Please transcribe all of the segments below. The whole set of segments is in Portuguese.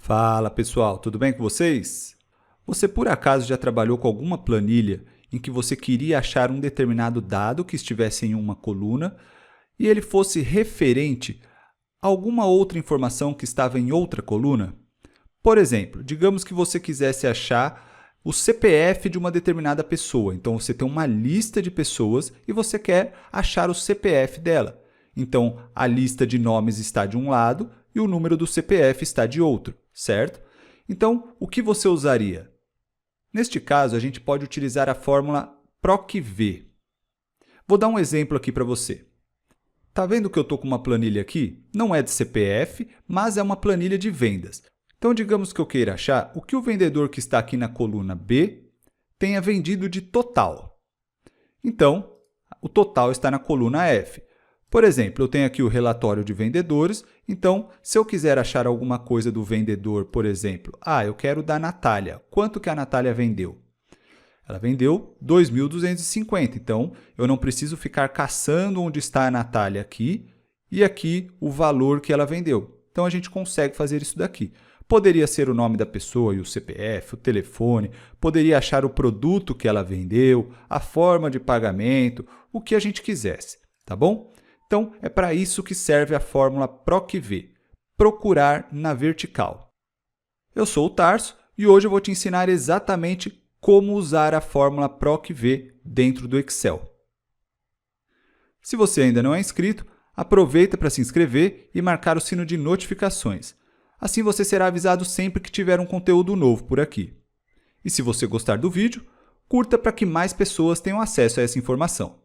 Fala pessoal, tudo bem com vocês? Você por acaso já trabalhou com alguma planilha em que você queria achar um determinado dado que estivesse em uma coluna e ele fosse referente a alguma outra informação que estava em outra coluna? Por exemplo, digamos que você quisesse achar o CPF de uma determinada pessoa. Então você tem uma lista de pessoas e você quer achar o CPF dela. Então a lista de nomes está de um lado e o número do CPF está de outro, certo? Então o que você usaria? Neste caso, a gente pode utilizar a fórmula PROC-V. Vou dar um exemplo aqui para você. Tá vendo que eu estou com uma planilha aqui? Não é de CPF, mas é uma planilha de vendas. Então, digamos que eu queira achar o que o vendedor que está aqui na coluna B tenha vendido de total. Então, o total está na coluna F. Por exemplo, eu tenho aqui o relatório de vendedores. Então, se eu quiser achar alguma coisa do vendedor, por exemplo, eu quero da Natália. Quanto que a Natália vendeu? Ela vendeu 2.250, então eu não preciso ficar caçando onde está a Natália aqui e aqui o valor que ela vendeu. Então a gente consegue fazer isso daqui. Poderia ser o nome da pessoa e o CPF, o telefone, poderia achar o produto que ela vendeu, a forma de pagamento, o que a gente quisesse, tá bom? Então é para isso que serve a fórmula PROC-V, procurar na vertical. Eu sou o Tarso e hoje eu vou te ensinar exatamente como usar a fórmula PROC-V dentro do Excel. Se você ainda não é inscrito, aproveita para se inscrever e marcar o sino de notificações. Assim você será avisado sempre que tiver um conteúdo novo por aqui. E se você gostar do vídeo, curta para que mais pessoas tenham acesso a essa informação.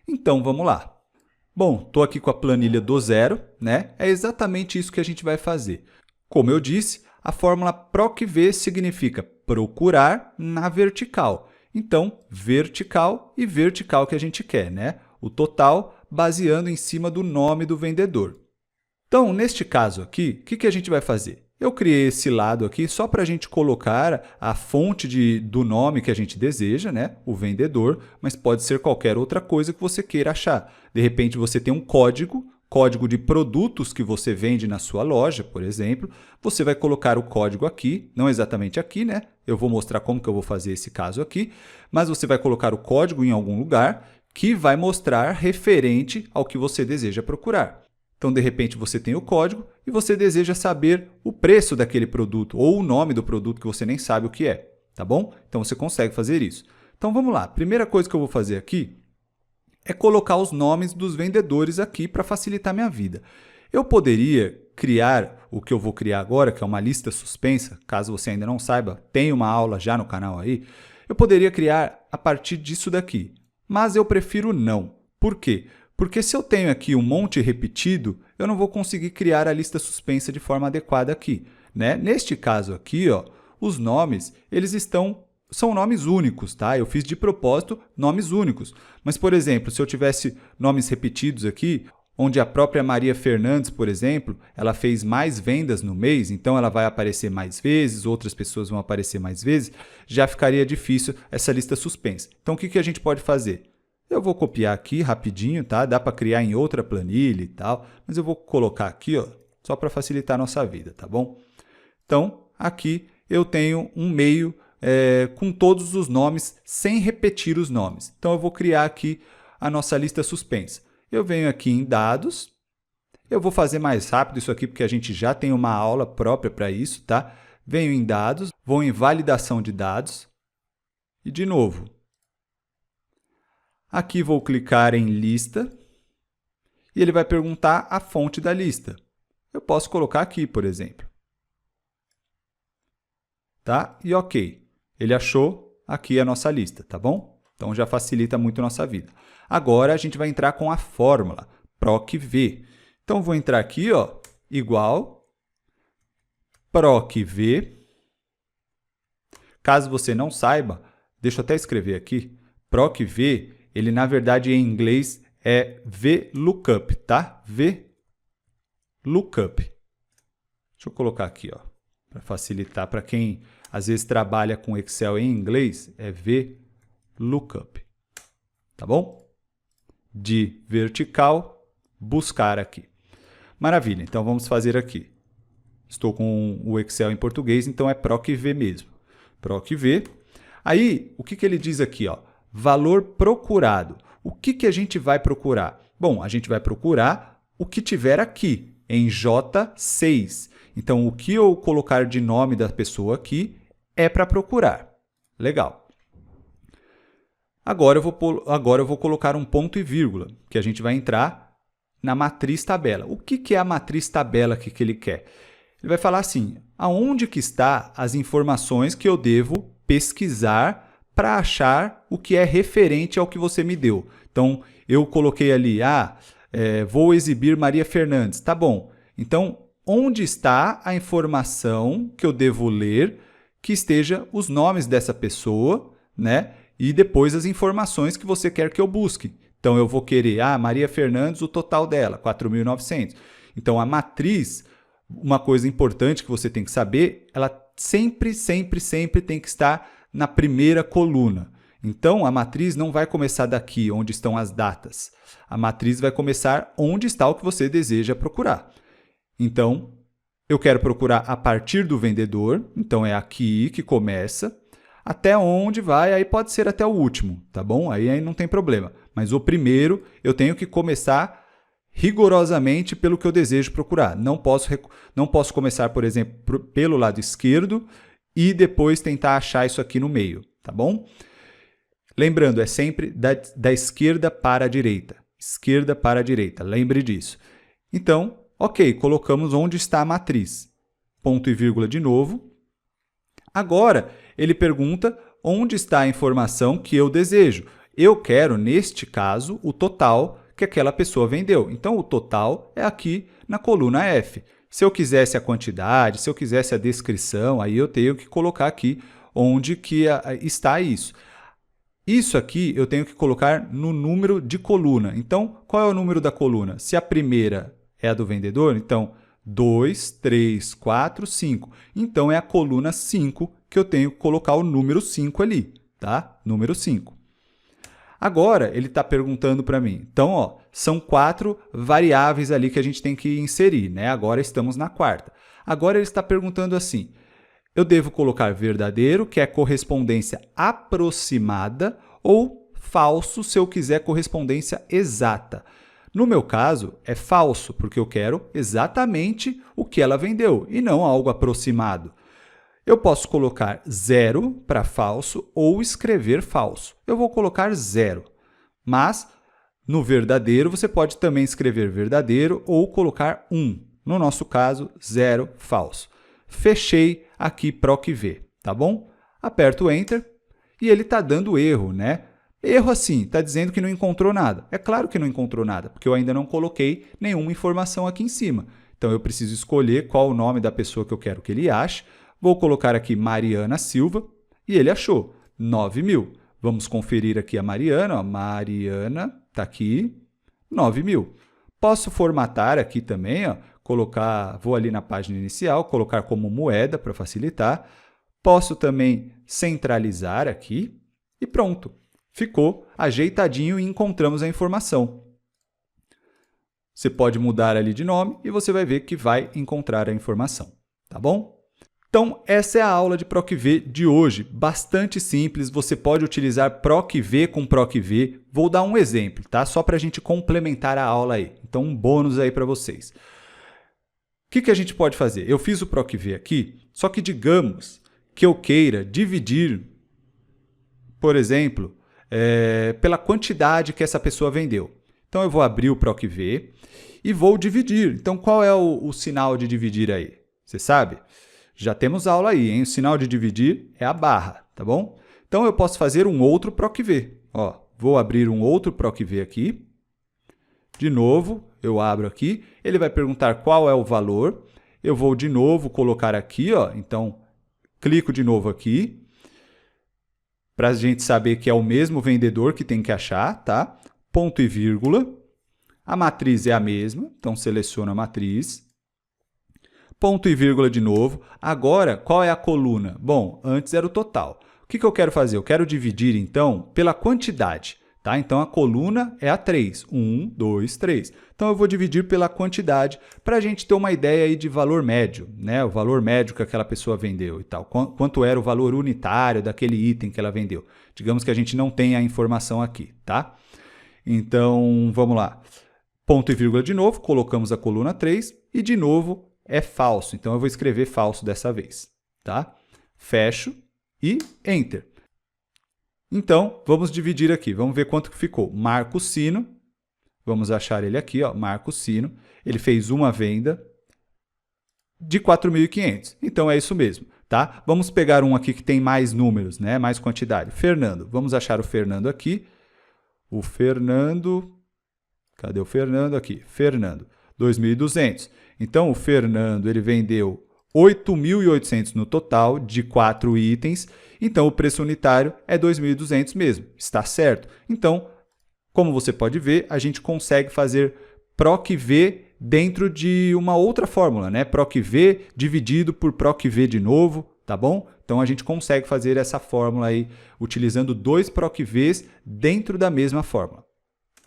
Então vamos lá. Bom, estou aqui com a planilha do zero, né? É exatamente isso que a gente vai fazer. Como eu disse, a fórmula PROC-V significa procurar na vertical. Então, vertical e vertical que a gente quer, né? O total baseando em cima do nome do vendedor. Então, neste caso aqui, o que a gente vai fazer? Eu criei esse lado aqui só para a gente colocar a fonte do nome que a gente deseja, né? O vendedor, mas pode ser qualquer outra coisa que você queira achar. De repente, você tem um código de produtos que você vende na sua loja, por exemplo. Você vai colocar o código aqui, não exatamente aqui, né? Eu vou mostrar como que eu vou fazer esse caso aqui, mas você vai colocar o código em algum lugar que vai mostrar referente ao que você deseja procurar. Então, de repente, você tem o código e você deseja saber o preço daquele produto ou o nome do produto que você nem sabe o que é, tá bom? Então, você consegue fazer isso. Então, vamos lá. Primeira coisa que eu vou fazer aqui é colocar os nomes dos vendedores aqui para facilitar minha vida. Eu poderia criar o que eu vou criar agora, que é uma lista suspensa, caso você ainda não saiba, tem uma aula já no canal aí. Eu poderia criar a partir disso daqui, mas eu prefiro não. Por quê? Porque se eu tenho aqui um monte repetido, eu não vou conseguir criar a lista suspensa de forma adequada aqui, né? Neste caso aqui, os nomes, são nomes únicos, tá? Eu fiz de propósito nomes únicos. Mas, por exemplo, se eu tivesse nomes repetidos aqui, onde a própria Maria Fernandes, por exemplo, ela fez mais vendas no mês, então ela vai aparecer mais vezes, outras pessoas vão aparecer mais vezes, já ficaria difícil essa lista suspensa. Então, o que a gente pode fazer? Eu vou copiar aqui rapidinho, tá? Dá para criar em outra planilha e tal, mas eu vou colocar aqui, só para facilitar a nossa vida, tá bom? Então, aqui eu tenho um meio com todos os nomes, sem repetir os nomes. Então, eu vou criar aqui a nossa lista suspensa. Eu venho aqui em dados, eu vou fazer mais rápido isso aqui, porque a gente já tem uma aula própria para isso, tá? Venho em dados, vou em validação de dados e, de novo, aqui vou clicar em lista e ele vai perguntar a fonte da lista. Eu posso colocar aqui, por exemplo. Tá? E ok. Ele achou aqui a nossa lista, tá bom? Então já facilita muito a nossa vida. Agora a gente vai entrar com a fórmula PROC-V. Então vou entrar aqui, igual PROC-V. Caso você não saiba, deixa eu até escrever aqui, PROC-V, ele na verdade em inglês é VLOOKUP, tá? VLOOKUP. Deixa eu colocar aqui, para facilitar para quem às vezes trabalha com Excel em inglês, é VLOOKUP, tá bom? De vertical, buscar aqui. Maravilha, então vamos fazer aqui. Estou com o Excel em português, então é PROC-V mesmo. PROC-V. Aí, o que ele diz aqui? Ó? Valor procurado. O que a gente vai procurar? Bom, a gente vai procurar o que tiver aqui, em J6. Então, o que eu colocar de nome da pessoa aqui é para procurar. Legal. Agora eu vou colocar um ponto e vírgula, que a gente vai entrar na matriz tabela. O que é a matriz tabela que ele quer? Ele vai falar assim, aonde que está as informações que eu devo pesquisar para achar o que é referente ao que você me deu. Então, eu coloquei ali, vou exibir Maria Fernandes. Tá bom. Então, onde está a informação que eu devo ler que esteja os nomes dessa pessoa, né? E depois as informações que você quer que eu busque. Então, eu vou querer, Maria Fernandes, o total dela, 4.900. Então, a matriz, uma coisa importante que você tem que saber, ela sempre tem que estar na primeira coluna. Então, a matriz não vai começar daqui, onde estão as datas. A matriz vai começar onde está o que você deseja procurar. Então, eu quero procurar a partir do vendedor, então é aqui que começa. Até onde vai, aí pode ser até o último, tá bom? Aí não tem problema. Mas o primeiro eu tenho que começar rigorosamente pelo que eu desejo procurar. Não posso começar, por exemplo, pelo lado esquerdo e depois tentar achar isso aqui no meio, tá bom? Lembrando, é sempre da esquerda para a direita. Esquerda para a direita, lembre disso. Então, ok, colocamos onde está a matriz. Ponto e vírgula de novo. Agora, ele pergunta onde está a informação que eu desejo. Eu quero, neste caso, o total que aquela pessoa vendeu. Então, o total é aqui na coluna F. Se eu quisesse a quantidade, se eu quisesse a descrição, aí eu tenho que colocar aqui onde que está isso. Isso aqui eu tenho que colocar no número de coluna. Então, qual é o número da coluna? Se a primeira é a do vendedor, então 2, 3, 4, 5. Então, é a coluna 5 que eu tenho que colocar o número 5 ali, tá? Número 5. Agora, ele está perguntando para mim. Então, são 4 variáveis ali que a gente tem que inserir, né? Agora estamos na quarta. Agora, ele está perguntando assim, eu devo colocar verdadeiro, que é correspondência aproximada, ou falso, se eu quiser correspondência exata. No meu caso, é falso, porque eu quero exatamente o que ela vendeu, e não algo aproximado. Eu posso colocar 0 para falso ou escrever falso. Eu vou colocar 0, mas no verdadeiro você pode também escrever verdadeiro ou colocar 1. No nosso caso, 0 falso. Fechei aqui PROC-V, tá bom? Aperto Enter e ele está dando erro, né? Erro assim, está dizendo que não encontrou nada. É claro que não encontrou nada, porque eu ainda não coloquei nenhuma informação aqui em cima. Então, eu preciso escolher qual o nome da pessoa que eu quero que ele ache. Vou colocar aqui Mariana Silva e ele achou 9.000. Vamos conferir aqui a Mariana. Mariana está aqui, 9.000. Posso formatar aqui também, vou ali na página inicial, colocar como moeda para facilitar. Posso também centralizar aqui e pronto. Ficou ajeitadinho e encontramos a informação. Você pode mudar ali de nome e você vai ver que vai encontrar a informação, tá bom? Então, essa é a aula de PROC-V de hoje, bastante simples, você pode utilizar PROC-V com PROC-V. Vou dar um exemplo, tá? Só para a gente complementar a aula aí. Então, um bônus aí para vocês. O que a gente pode fazer? Eu fiz o PROC-V aqui, só que digamos que eu queira dividir, por exemplo, pela quantidade que essa pessoa vendeu. Então, eu vou abrir o PROC-V e vou dividir. Então, qual é o sinal de dividir aí? Você sabe? Já temos aula aí, hein? O sinal de dividir é a barra, tá bom? Então, eu posso fazer um outro PROC-V. Vou abrir um outro PROC-V aqui. De novo, eu abro aqui. Ele vai perguntar qual é o valor. Eu vou de novo colocar aqui, então, clico de novo aqui, para a gente saber que é o mesmo vendedor que tem que achar, tá? Ponto e vírgula. A matriz é a mesma, então seleciono a matriz. Ponto e vírgula de novo. Agora, qual é a coluna? Bom, antes era o total. O que eu quero fazer? Eu quero dividir, então, pela quantidade. Tá? Então, a coluna é a 3. 1, 2, 3. Então, eu vou dividir pela quantidade para a gente ter uma ideia aí de valor médio, né? O valor médio que aquela pessoa vendeu e tal. Quanto era o valor unitário daquele item que ela vendeu. Digamos que a gente não tem a informação aqui, tá? Então, vamos lá. Ponto e vírgula de novo, colocamos a coluna 3 e, de novo, é falso. Então, eu vou escrever falso dessa vez, tá? Fecho e Enter. Então, vamos dividir aqui. Vamos ver quanto que ficou. Marco Sino. Vamos achar ele aqui, ó, Marco Sino. Ele fez uma venda de 4.500. Então, é isso mesmo, tá? Vamos pegar um aqui que tem mais números, né? Mais quantidade. Fernando. Vamos achar o Fernando aqui. O Fernando... Cadê o Fernando? Aqui. Fernando. 2.200. Então, o Fernando ele vendeu 8.800 no total de 4 itens. Então, o preço unitário é 2.200 mesmo. Está certo? Então, como você pode ver, a gente consegue fazer PROC-V dentro de uma outra fórmula, né? PROC-V dividido por PROC-V de novo, tá bom? Então, a gente consegue fazer essa fórmula aí utilizando 2 PROC-Vs dentro da mesma fórmula,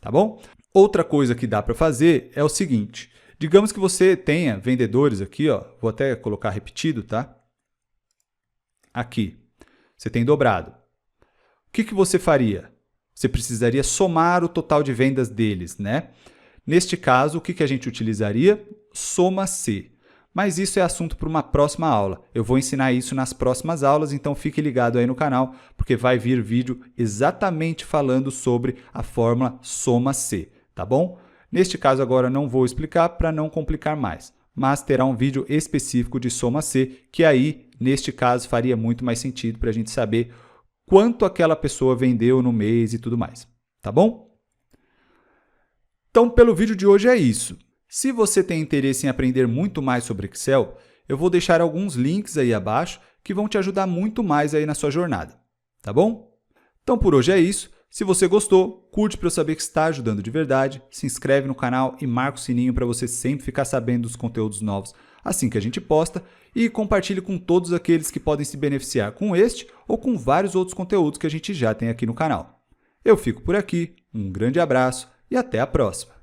tá bom? Outra coisa que dá para fazer é o seguinte. Digamos que você tenha vendedores aqui, ó, vou até colocar repetido, tá? Aqui. Você tem dobrado. O que você faria? Você precisaria somar o total de vendas deles, né? Neste caso, o que a gente utilizaria? Soma-se. Mas isso é assunto para uma próxima aula. Eu vou ensinar isso nas próximas aulas, então fique ligado aí no canal, porque vai vir vídeo exatamente falando sobre a fórmula soma-se, tá bom? Neste caso agora não vou explicar para não complicar mais, mas terá um vídeo específico de soma-se, que aí, neste caso, faria muito mais sentido para a gente saber quanto aquela pessoa vendeu no mês e tudo mais, tá bom? Então, pelo vídeo de hoje é isso. Se você tem interesse em aprender muito mais sobre Excel, eu vou deixar alguns links aí abaixo que vão te ajudar muito mais aí na sua jornada, tá bom? Então, por hoje é isso. Se você gostou, curte para eu saber que está ajudando de verdade, se inscreve no canal e marca o sininho para você sempre ficar sabendo dos conteúdos novos assim que a gente posta e compartilhe com todos aqueles que podem se beneficiar com este ou com vários outros conteúdos que a gente já tem aqui no canal. Eu fico por aqui, um grande abraço e até a próxima!